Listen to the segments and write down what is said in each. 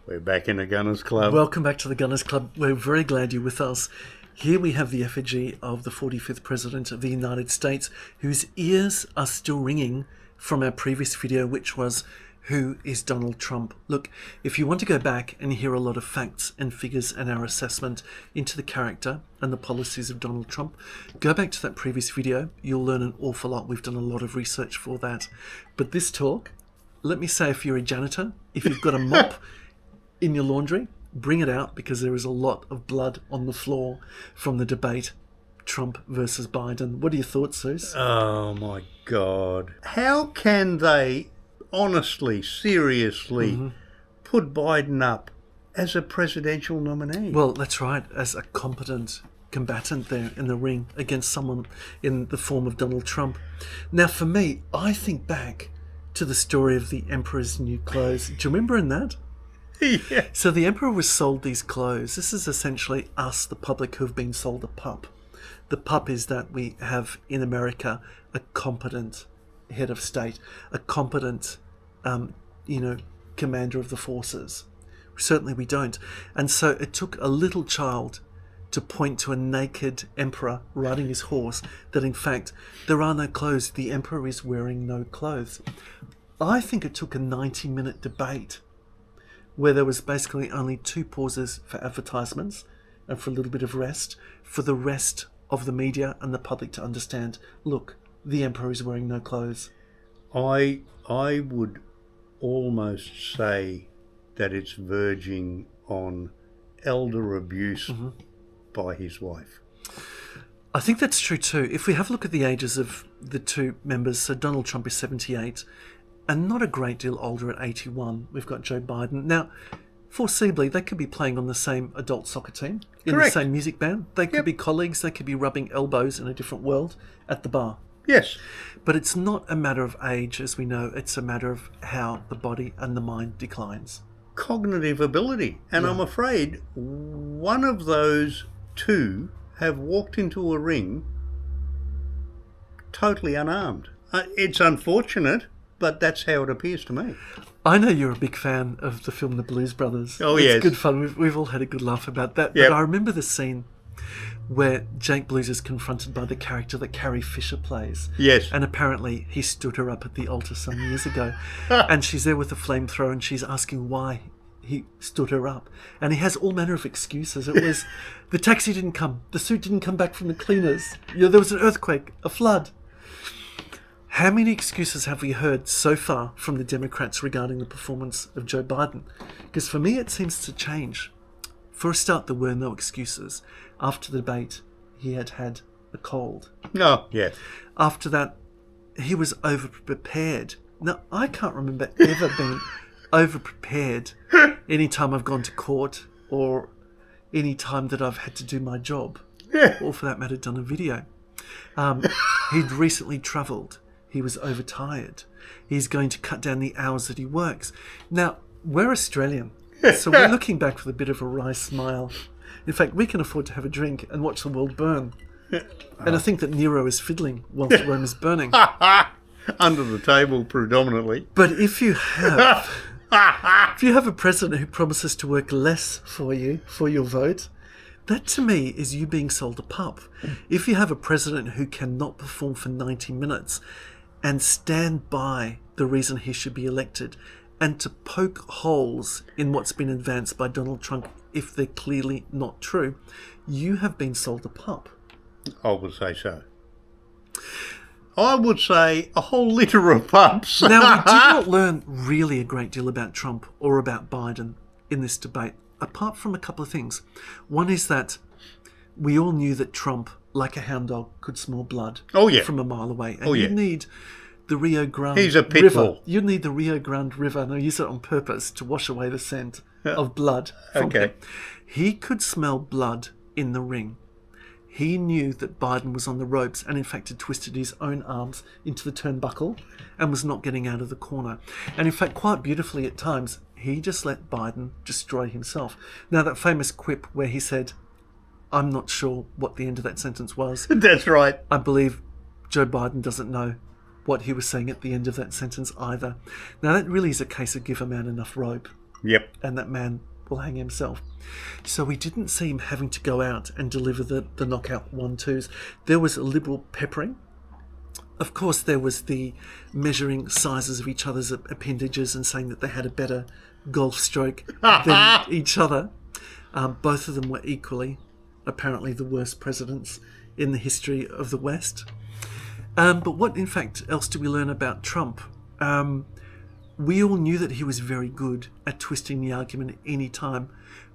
We're back in the Gunners Club. Welcome back to the Gunners Club. We're very glad you're with us. Here we have the effigy of the 45th President of the United States, whose ears are still ringing from our previous video, which was, who is Donald Trump? Look, if you want to go back and hear a lot of facts and figures and our assessment into the character and the policies of Donald Trump, go back to that previous video. You'll learn an awful lot. We've done a lot of research for that. But this talk, let me say, if you're a janitor, if you've got a mop in your laundry, bring it out, because there is a lot of blood on the floor from the debate, Trump versus Biden. What are your thoughts, Zeus? Oh my God. How can they honestly, seriously put Biden up as a presidential nominee? Well, that's right, as a competent combatant there in the ring against someone in the form of Donald Trump. Now, for me, I think back to the story of the Emperor's New Clothes. Do you remember in that? Yeah. So the Emperor was sold these clothes. This is essentially us, the public, who've been sold a pup. The pup is that we have in America a competent head of state, a competent, commander of the forces. Certainly we don't. And so it took a little child to point to a naked emperor riding his horse that, in fact, there are no clothes. The emperor is wearing no clothes. I think it took a 90-minute debate where there was basically only 2 pauses for advertisements and for a little bit of rest, for the rest of the media and the public to understand, look, the emperor is wearing no clothes. I would almost say that it's verging on elder abuse by his wife. I think that's true too. If we have a look at the ages of the 2 members, so Donald Trump is 78, and not a great deal older at 81. We've got Joe Biden. Now, foreseeably, they could be playing on the same adult soccer team, in Correct. the same music band. They could be colleagues. They could be rubbing elbows in a different world at the bar. Yes. But it's not a matter of age, as we know. It's a matter of how the body and the mind declines. Cognitive ability. And I'm afraid one of those 2 have walked into a ring totally unarmed. It's unfortunate, but that's how it appears to me. I know you're a big fan of the film The Blues Brothers. Oh, it's yes. Good fun. We've all had a good laugh about that. Yep. But I remember the scene where Jake Blues is confronted by the character that Carrie Fisher plays. Yes. And apparently he stood her up at the altar some years ago. And she's there with a flamethrower and she's asking why he stood her up. And he has all manner of excuses. It was the taxi didn't come. The suit didn't come back from the cleaners. There was an earthquake, a flood. How many excuses have we heard so far from the Democrats regarding the performance of Joe Biden? Because for me, it seems to change. For a start, there were no excuses. After the debate, he had had a cold. Oh, yes. After that, he was over-prepared. Now, I can't remember ever being over-prepared any time I've gone to court or any time that I've had to do my job, or for that matter, done a video. He'd recently travelled. He was overtired. He's going to cut down the hours that he works. Now, we're Australian, so we're looking back with a bit of a wry smile. In fact, we can afford to have a drink and watch the world burn. And I think that Nero is fiddling whilst Rome is burning. Under the table, predominantly. But if you have a president who promises to work less for you, for your vote, that to me is you being sold a pup. If you have a president who cannot perform for 90 minutes and stand by the reason he should be elected, and to poke holes in what's been advanced by Donald Trump if they're clearly not true, you have been sold a pup. I would say so. I would say a whole litter of pups. Now, we did not learn really a great deal about Trump or about Biden in this debate, apart from a couple of things. One is that we all knew that Trump, like a hound dog, could smell blood from a mile away. And you need the Rio Grande He's a pit River. bull. You need the Rio Grande River, and I use it on purpose to wash away the scent of blood from him. He could smell blood in the ring. He knew that Biden was on the ropes and in fact had twisted his own arms into the turnbuckle and was not getting out of the corner. And in fact, quite beautifully at times, he just let Biden destroy himself. Now, that famous quip where he said, I'm not sure what the end of that sentence was. That's right. I believe Joe Biden doesn't know what he was saying at the end of that sentence either. Now, that really is a case of give a man enough rope. Yep. and that man will hang himself. So we didn't see him having to go out and deliver the knockout 1-2s. There was a liberal peppering. Of course, there was the measuring sizes of each other's appendages and saying that they had a better golf stroke than each other. Both of them were equally, apparently, the worst presidents in the history of the West. But what, in fact, else do we learn about Trump? We all knew that he was very good at twisting the argument at any time,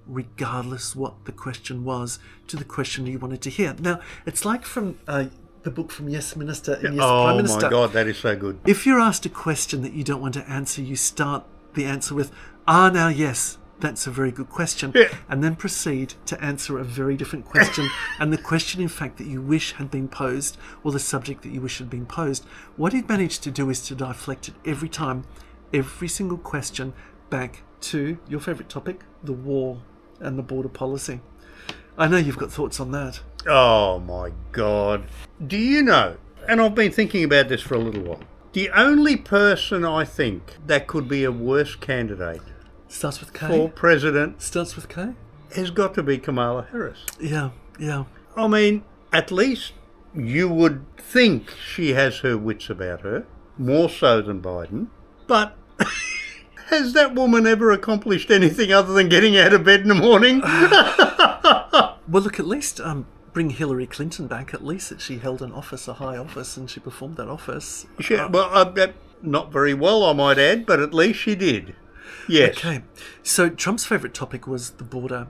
regardless what the question was, to the question you wanted to hear. Now, it's like from the book from Yes Minister and Yes Prime Minister. Oh my God, that is so good. If you're asked a question that you don't want to answer, you start the answer with, now yes, that's a very good question, and then proceed to answer a very different question, and the question, in fact, that you wish had been posed, or the subject that you wish had been posed. What he'd managed to do is to deflect it every time, every single question, back to your favourite topic, the war and the border policy. I know you've got thoughts on that. Oh my God. Do you know, and I've been thinking about this for a little while, the only person I think that could be a worse candidate Starts with K? for president Starts with K? has got to be Kamala Harris. Yeah. I mean, at least you would think she has her wits about her, more so than Biden. But has that woman ever accomplished anything other than getting out of bed in the morning? Well, look, at least bring Hillary Clinton back. At least that she held an office, a high office, and she performed that office. Not very well, I might add, but at least she did. Yes. Okay. So Trump's favourite topic was the border.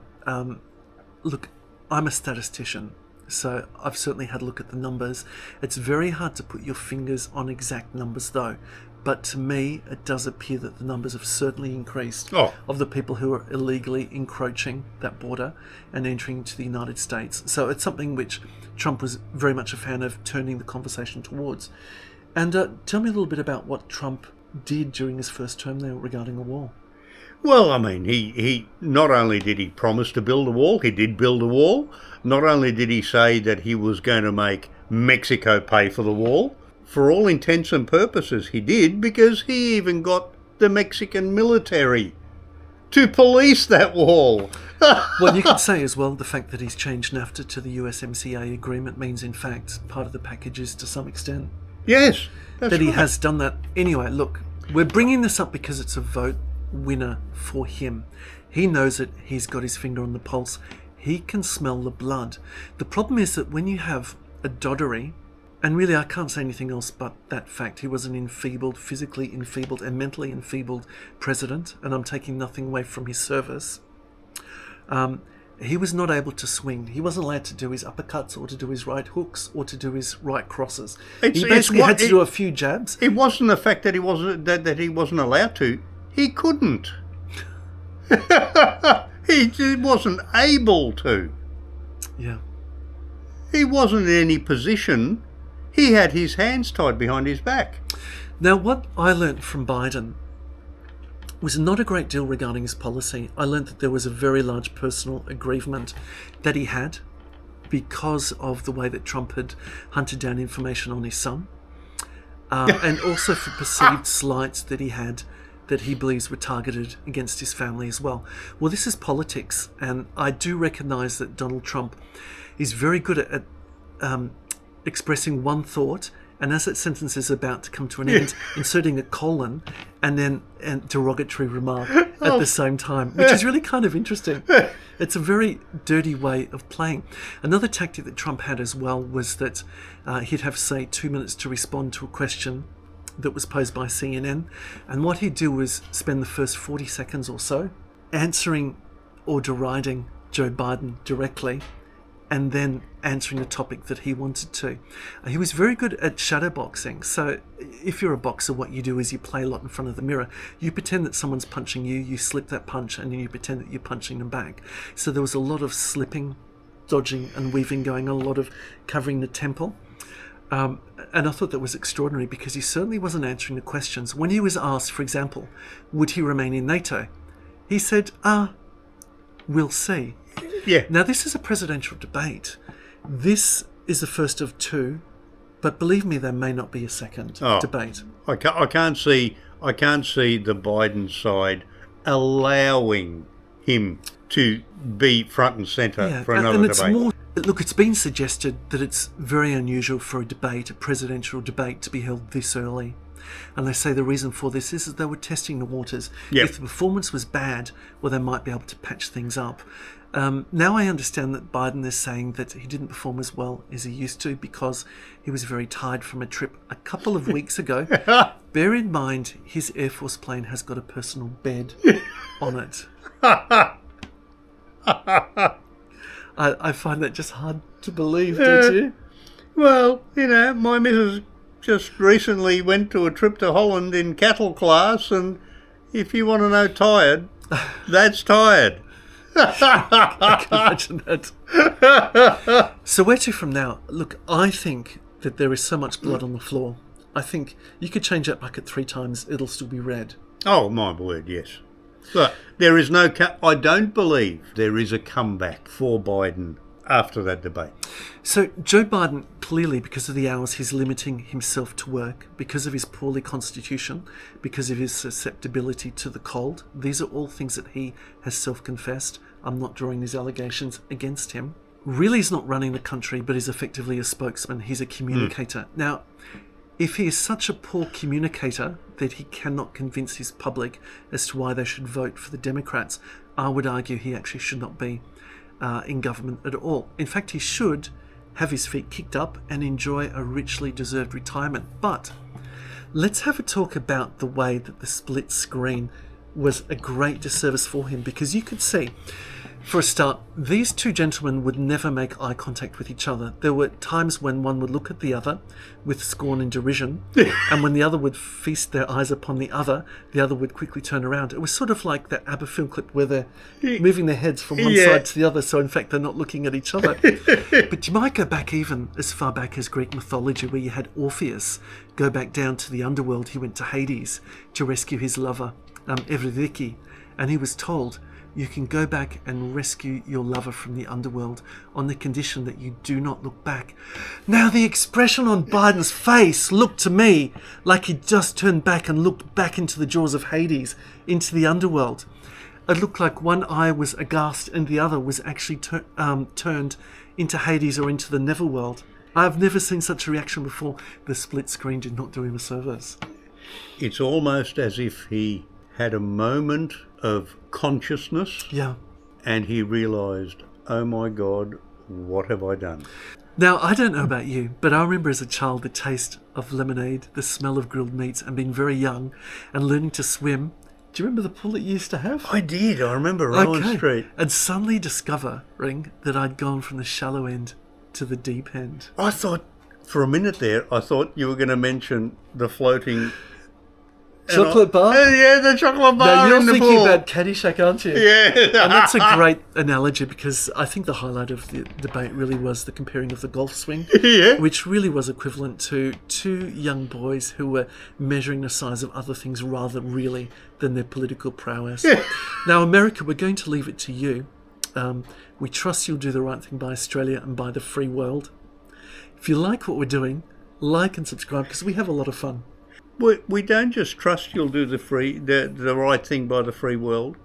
Look, I'm a statistician, so I've certainly had a look at the numbers. It's very hard to put your fingers on exact numbers, though. But to me, it does appear that the numbers have certainly increased of the people who are illegally encroaching that border and entering into the United States. So it's something which Trump was very much a fan of turning the conversation towards. And tell me a little bit about what Trump did during his first term there regarding the wall. Well, I mean, he not only did he promise to build a wall, he did build a wall. Not only did he say that he was going to make Mexico pay for the wall, for all intents and purposes he did, because he even got the Mexican military to police that wall. Well, you could say as well the fact that he's changed NAFTA to the USMCA agreement means, in fact, part of the package is to some extent. Yes, that he has done that. Anyway, look, we're bringing this up because it's a vote winner for him. He knows it. He's got his finger on the pulse. He can smell the blood. The problem is that when you have a doddery, and really I can't say anything else but that fact, he was an enfeebled, physically enfeebled and mentally enfeebled president, and I'm taking nothing away from his service. He was not able to swing. He wasn't allowed to do his uppercuts or to do his right hooks or to do his right crosses. He basically had to do a few jabs. It wasn't the fact that he wasn't allowed to. He couldn't. He wasn't able to. Yeah. He wasn't in any position. He had his hands tied behind his back. Now, what I learnt from Biden was not a great deal regarding his policy. I learnt that there was a very large personal aggrievement that he had because of the way that Trump had hunted down information on his son, and also for perceived slights that he had that he believes were targeted against his family as well. Well, this is politics, and I do recognise that Donald Trump is very good at expressing one thought, and as that sentence is about to come to an end, inserting a colon and then a derogatory remark at the same time, which is really kind of interesting. It's a very dirty way of playing. Another tactic that Trump had as well was that he'd have, say, 2 minutes to respond to a question that was posed by CNN, and what he'd do was spend the first 40 seconds or so answering or deriding Joe Biden directly, and then answering the topic that he wanted to. He was very good at shadowboxing. So if you're a boxer, what you do is you play a lot in front of the mirror. You pretend that someone's punching you, you slip that punch, and then you pretend that you're punching them back. So there was a lot of slipping, dodging and weaving going on, a lot of covering the temple. And I thought that was extraordinary because he certainly wasn't answering the questions. When he was asked, for example, would he remain in NATO? He said, we'll see. Yeah. Now, this is a presidential debate. This is the first of two, but believe me, there may not be a second debate. I can't see the Biden side allowing him to be front and centre for another and it's debate. more. Look, it's been suggested that it's very unusual for a presidential debate, to be held this early. And they say the reason for this is that they were testing the waters. Yep. If the performance was bad, well, they might be able to patch things up. Now I understand that Biden is saying that he didn't perform as well as he used to because he was very tired from a trip a couple of weeks ago. Bear in mind, his Air Force plane has got a personal bed on it. I find that just hard to believe, don't you? Well, my missus just recently went to a trip to Holland in cattle class, and if you want to know tired, that's tired. I can imagine that. So where to from now? Look, I think that there is so much blood on the floor. I think you could change that bucket 3 times, it'll still be red. Oh, my word, yes. But there is no... I don't believe there is a comeback for Biden after that debate. So Joe Biden, clearly, because of the hours, he's limiting himself to work, because of his poorly constitution, because of his susceptibility to the cold. These are all things that he has self-confessed. I'm not drawing these allegations against him. Really, he's not running the country, but he's effectively a spokesman. He's a communicator. Now, if he is such a poor communicator that he cannot convince his public as to why they should vote for the Democrats, I would argue he actually should not be in government at all. In fact, he should have his feet kicked up and enjoy a richly deserved retirement. But let's have a talk about the way that the split screen was a great disservice for him, because you could see, for a start, these two gentlemen would never make eye contact with each other. There were times when one would look at the other with scorn and derision, and when the other would feast their eyes upon the other would quickly turn around. It was sort of like that ABBA film clip where they're moving their heads from one side to the other, so in fact they're not looking at each other. But you might go back even as far back as Greek mythology, where you had Orpheus go back down to the underworld. He went to Hades to rescue his lover, Eurydice, and he was told, you can go back and rescue your lover from the underworld on the condition that you do not look back. Now, the expression on Biden's face looked to me like he just turned back and looked back into the jaws of Hades, into the underworld. It looked like one eye was aghast and the other was actually turned into Hades or into the Neverworld. I've never seen such a reaction before. The split screen did not do him a service. It's almost as if he had a moment of consciousness, and he realised, oh my God, what have I done? Now, I don't know about you, but I remember as a child the taste of lemonade, the smell of grilled meats, and being very young and learning to swim. Do you remember the pool that you used to have? I did. I remember Rowan Street. And suddenly discovering that I'd gone from the shallow end to the deep end. I thought, for a minute there, I thought you were going to mention the floating... Chocolate bar? Yeah, the chocolate bar now, you're in the thinking pool. about Caddyshack, aren't you? Yeah. And that's a great analogy, because I think the highlight of the debate really was the comparing of the golf swing, which really was equivalent to 2 young boys who were measuring the size of other things rather really than their political prowess. Now, America, we're going to leave it to you. We trust you'll do the right thing by Australia and by the free world. If you like what we're doing, like and subscribe, because we have a lot of fun. We don't just trust you'll do the right thing by the free world.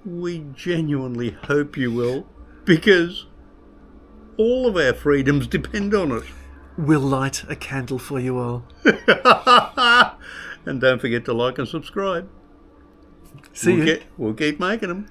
We genuinely hope you will, because all of our freedoms depend on it. We'll light a candle for you all. And don't forget to like and subscribe. See you. We'll keep making them.